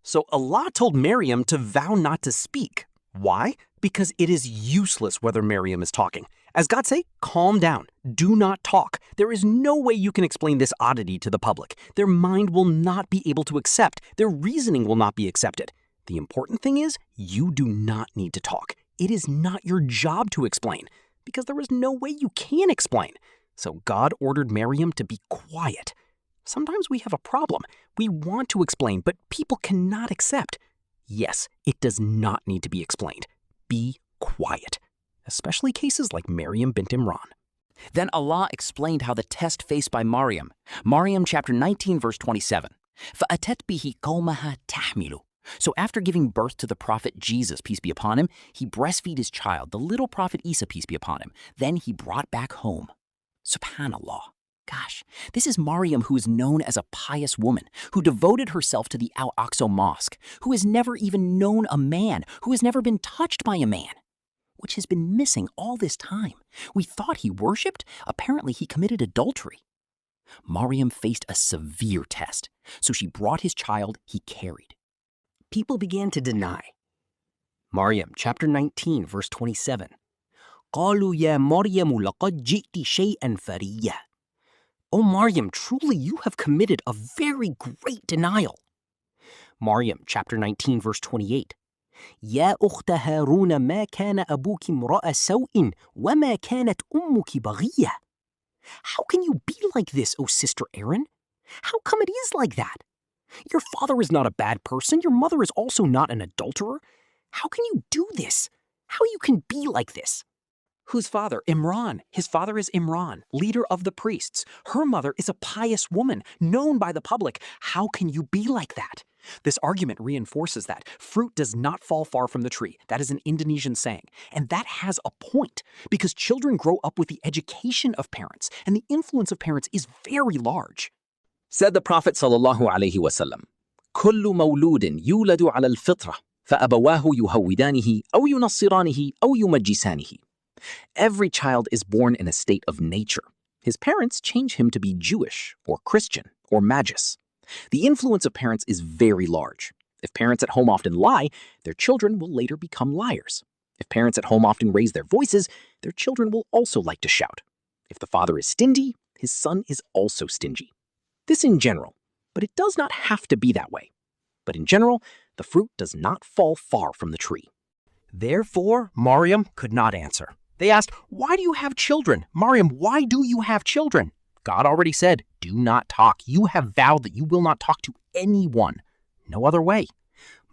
So Allah told Maryam to vow not to speak. Why? Because it is useless whether Maryam is talking. As God say, calm down. Do not talk. There is no way you can explain this oddity to the public. Their mind will not be able to accept. Their reasoning will not be accepted. The important thing is, you do not need to talk. It is not your job to explain, because there is no way you can explain. So God ordered Maryam to be quiet. Sometimes we have a problem. We want to explain, but people cannot accept. Yes, it does not need to be explained. Be quiet, especially cases like Maryam bint Imran. Then Allah explained how the test faced by Maryam. Maryam chapter 19 verse 27. فَأَتَتْ بِهِ قَوْمَهَا تَحْمِلُ. So after giving birth to the prophet Jesus, peace be upon him, he breastfed his child, the little prophet Isa, peace be upon him. Then he brought back home. Subhanallah. Gosh, this is Maryam, who is known as a pious woman, who devoted herself to the Al-Aqsa Mosque, who has never even known a man, who has never been touched by a man, which has been missing all this time. We thought he worshipped. Apparently he committed adultery. Maryam faced a severe test, so she brought his child he carried. People began to deny. Maryam chapter 19 verse 27. قالوا يا مريم لقد جئت شيئا فريا. O Maryam, truly you have committed a very great denial. Maryam chapter 19 verse 28. يا أخت هارون ما كان أبوك امرأ سوء وما كانت أمك بغية. How can you be like this, O sister Aaron? How come it is like that? Your father is not a bad person. Your mother is also not an adulterer. How can you do this? How you can be like this? Whose father? Imran. His father is Imran, leader of the priests. Her mother is a pious woman, known by the public. How can you be like that? This argument reinforces that fruit does not fall far from the tree. That is an Indonesian saying. And that has a point, because children grow up with the education of parents, and the influence of parents is very large. Said the Prophet sallallahu alaihi wasallam, كل مولود يولد على الفطرة فأبواه يهودانه أو ينصرانه أو يمجسانه. Every child is born in a state of nature. His parents change him to be Jewish or Christian or Magus. The influence of parents is very large. If parents at home often lie, their children will later become liars. If parents at home often raise their voices, their children will also like to shout. If the father is stingy, his son is also stingy. This in general, but it does not have to be that way. But in general, the fruit does not fall far from the tree. Therefore, Maryam could not answer. They asked, why do you have children? Maryam, why do you have children? God already said, do not talk. You have vowed that you will not talk to anyone. No other way.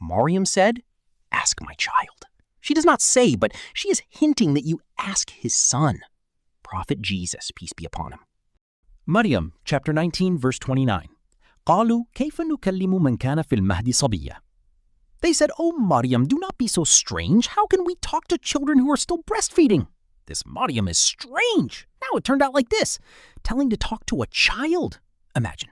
Maryam said, ask my child. She does not say, but she is hinting that you ask his son, Prophet Jesus, peace be upon him. Maryam, chapter 19, verse 29. قالوا كيف نكلم من كان في المهد صبيا. They said, oh Maryam, do not be so strange. How can we talk to children who are still breastfeeding? This Maryam is strange. Now it turned out like this, telling to talk to a child. Imagine,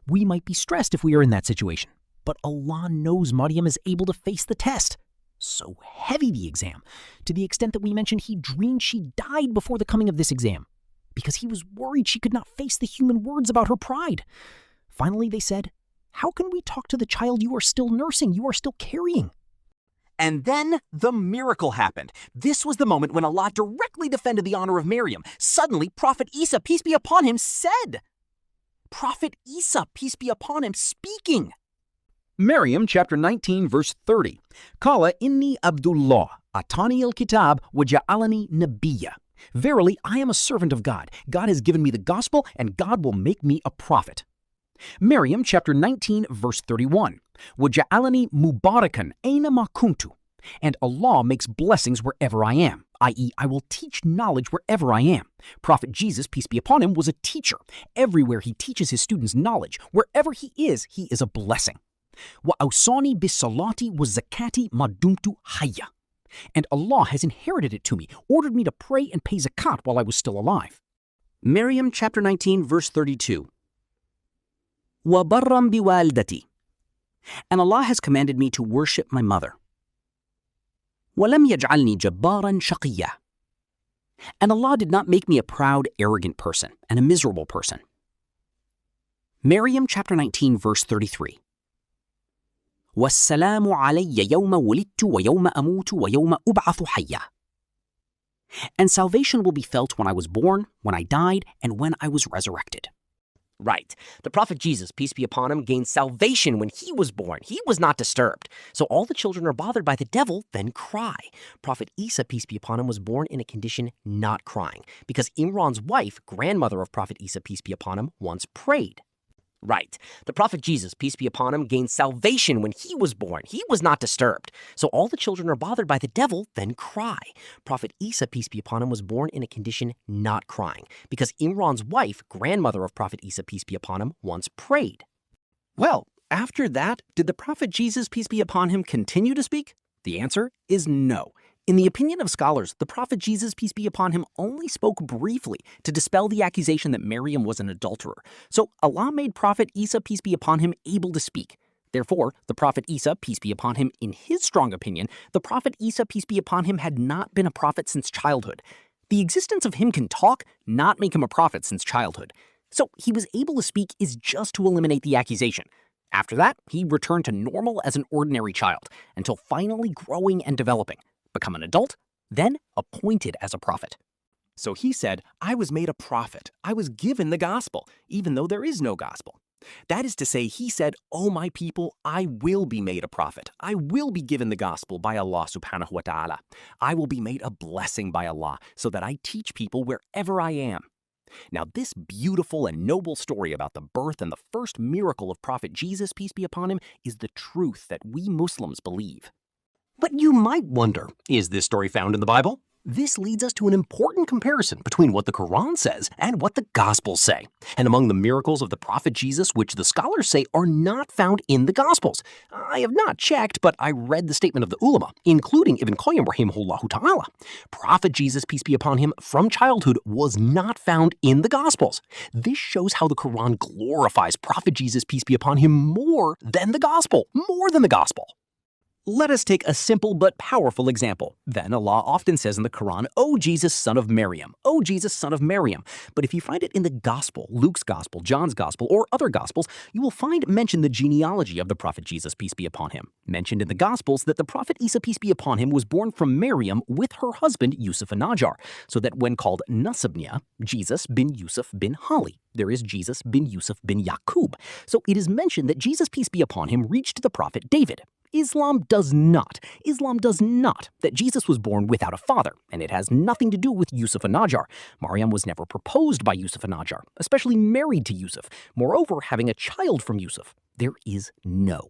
we might be stressed if we are in that situation, but Allah knows Maryam is able to face the test. So heavy the exam, to the extent that we mentioned he dreamed she died before the coming of this exam, because he was worried she could not face the human words about her pride. Finally, they said, how can we talk to the child you are still nursing, you are still carrying? And then the miracle happened. This was the moment when Allah directly defended the honor of Maryam. Suddenly, Prophet Isa, peace be upon him, said, Prophet Isa, peace be upon him, speaking. Maryam chapter 19 verse 30. Qala inni Abdullah, atani al-kitab wa ja'alani nabiyya. Verily, I am a servant of God. God has given me the gospel, and God will make me a prophet. Maryam chapter 19 verse 31. وَجَعَلَنِي مُبَارَكًا أَيْنَمَا كُنْتُ. And Allah makes blessings wherever I am, i.e., I will teach knowledge wherever I am. Prophet Jesus, peace be upon him, was a teacher. Everywhere he teaches his students knowledge. Wherever he is a blessing. وَأَوْصَانِي بِالصَّلَاةِ وَالزَّكَاةِ مَا دُمْتُ حَيًّا. And Allah has inherited it to me, ordered me to pray and pay zakat while I was still alive. Maryam chapter 19 verse 32. وَبَرًّا بِوَالْدَتِي. And Allah has commanded me to worship my mother. وَلَمْ يَجْعَلْنِي جَبَّارًا شَقِيًّا. And Allah did not make me a proud, arrogant person and a miserable person. Maryam chapter 19 verse 33. وَالسَّلَامُ عَلَيَّ يَوْمَ وُلِدتُّ وَيَوْمَ أَمُوتُ وَيَوْمَ أُبْعَثُ حَيًّا. And salvation will be felt when I was born, when I died, and when I was resurrected. Right. The prophet Jesus, peace be upon him, gained salvation when he was born. He was not disturbed. So all the children are bothered by the devil, then cry. Prophet Isa, peace be upon him, was born in a condition not crying, because Imran's wife, grandmother of Prophet Isa, peace be upon him, once prayed. Right. The prophet Jesus, peace be upon him, gained salvation when he was born. He was not disturbed. So all the children are bothered by the devil, then cry. Prophet Isa, peace be upon him, was born in a condition not crying, because Imran's wife, grandmother of Prophet Isa, peace be upon him, once prayed. Well, after that, did the prophet Jesus, peace be upon him, continue to speak? The answer is no. In the opinion of scholars, the prophet Jesus, peace be upon him, only spoke briefly to dispel the accusation that Maryam was an adulterer. So Allah made Prophet Isa, peace be upon him, able to speak. Therefore, the prophet Isa, peace be upon him, in his strong opinion, the prophet Isa, peace be upon him, had not been a prophet since childhood. The existence of him can talk, not make him a prophet since childhood. So he was able to speak is just to eliminate the accusation. After that, he returned to normal as an ordinary child, until finally growing and developing. Become an adult, then appointed as a prophet. So he said, I was made a prophet. I was given the gospel, even though there is no gospel. That is to say, he said, O my people, I will be made a prophet. I will be given the gospel by Allah subhanahu wa ta'ala. I will be made a blessing by Allah so that I teach people wherever I am. Now, this beautiful and noble story about the birth and the first miracle of Prophet Jesus, peace be upon him, is the truth that we Muslims believe. But you might wonder, is this story found in the Bible? This leads us to an important comparison between what the Quran says and what the Gospels say. And among the miracles of the prophet Jesus, which the scholars say are not found in the Gospels. I have not checked, but I read the statement of the ulama, including Ibn Qayyim rahimahullah ta'ala. Prophet Jesus, peace be upon him, from childhood was not found in the Gospels. This shows how the Quran glorifies Prophet Jesus, peace be upon him, more than the Gospel. Let us take a simple but powerful example. Then Allah often says in the Quran, O Jesus, son of Maryam, O Jesus, son of Maryam. But if you find it in the Gospel, Luke's Gospel, John's Gospel, or other Gospels, you will find mentioned the genealogy of the Prophet Jesus, peace be upon him. Mentioned in the Gospels that the Prophet Isa, peace be upon him, was born from Maryam with her husband Yusuf an-Najjar, so that when called Nasabnya, Jesus bin Yusuf bin Hali, there is Jesus bin Yusuf bin Yaqub. So it is mentioned that Jesus, peace be upon him, reached the Prophet David. Islam does not. That Jesus was born without a father, and it has nothing to do with Yusuf an-Najjar. Maryam was never proposed by Yusuf an-Najjar, especially married to Yusuf. Moreover, having a child from Yusuf. There is no.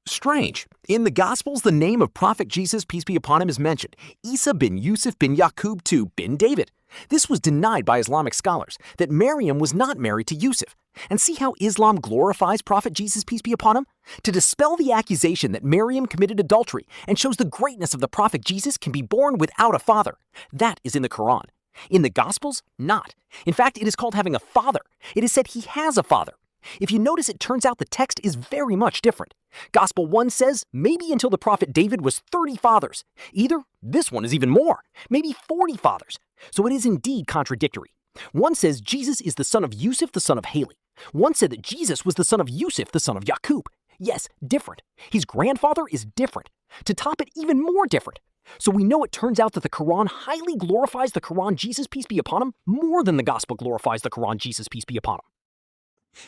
Strange. In the Gospels, the name of Prophet Jesus, peace be upon him, is mentioned. Isa bin Yusuf bin Yaqub to bin David. This was denied by Islamic scholars, that Maryam was not married to Yusuf. And see how Islam glorifies Prophet Jesus, peace be upon him? To dispel the accusation that Maryam committed adultery and shows the greatness of the Prophet Jesus can be born without a father. That is in the Quran. In the Gospels, not. In fact, it is called having a father. It is said he has a father. If you notice, it turns out the text is very much different. Gospel 1 says maybe until the prophet David was 30 fathers. Either this one is even more, maybe 40 fathers. So it is indeed contradictory. One says Jesus is the son of Yusuf, the son of Haley. One said that Jesus was the son of Yusuf, the son of Yaqub. Yes, different. His grandfather is different. To top it, even more different. So we know it turns out that the Quran highly glorifies the Quran Jesus, peace be upon him, more than the Gospel glorifies the Quran Jesus, peace be upon him.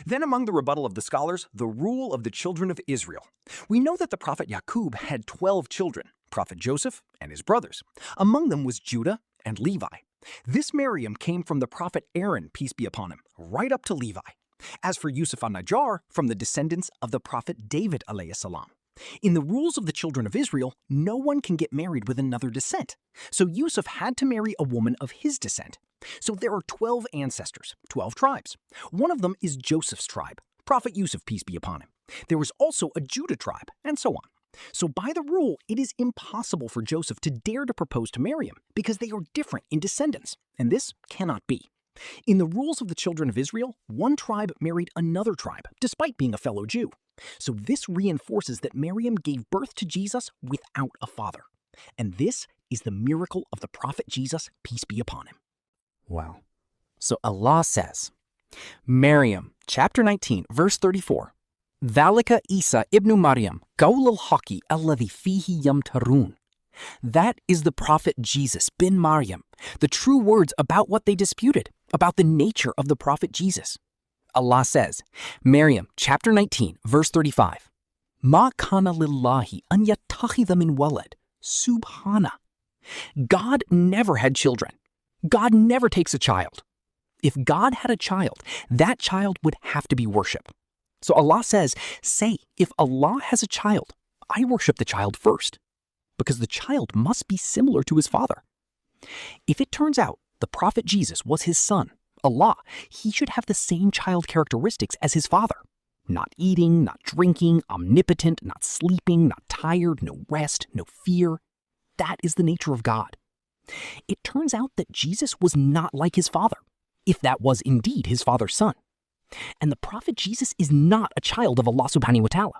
Then among the rebuttal of the scholars, the rule of the children of Israel. We know that the prophet Yaqub had 12 children, Prophet Joseph and his brothers. Among them was Judah and Levi. This Maryam came from the prophet Aaron, peace be upon him, right up to Levi. As for Yusuf an-Najjar, from the descendants of the prophet David alayhi salam. In the rules of the children of Israel, no one can get married with another descent. So Yusuf had to marry a woman of his descent. So there are 12 ancestors, 12 tribes. One of them is Joseph's tribe, Prophet Yusuf, peace be upon him. There is also a Judah tribe, and so on. So by the rule, it is impossible for Joseph to dare to propose to Maryam because they are different in descendants, and this cannot be. In the rules of the children of Israel, one tribe married another tribe, despite being a fellow Jew. So this reinforces that Maryam gave birth to Jesus without a father. And this is the miracle of the prophet Jesus, peace be upon him. Wow. So Allah says, Maryam, chapter 19, verse 34, ذلك عيسى ابن مريم قول الحق الذي فيه يمترون. That is the prophet Jesus bin Maryam, the true words about what they disputed, about the nature of the prophet Jesus. Allah says, Maryam chapter 19, verse 35, Ma kana lillahi an yattakhidha min walad, subhana. God never had children. God never takes a child. If God had a child, that child would have to be worshipped. So Allah says, say, if Allah has a child, I worship the child first, because the child must be similar to his father. If it turns out the prophet Jesus was his son, Allah, he should have the same child characteristics as his father. Not eating, not drinking, omnipotent, not sleeping, not tired, no rest, no fear. That is the nature of God. It turns out that Jesus was not like his father, if that was indeed his father's son. And the prophet Jesus is not a child of Allah subhanahu wa ta'ala.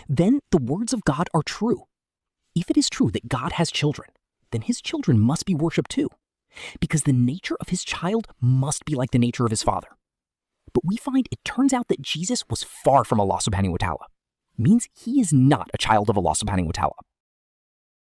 Then the words of God are true. If it is true that God has children, then his children must be worshipped too, because the nature of his child must be like the nature of his father. But we find it turns out that Jesus was far from Allah subhanahu wa ta'ala. Means he is not a child of Allah subhanahu wa ta'ala.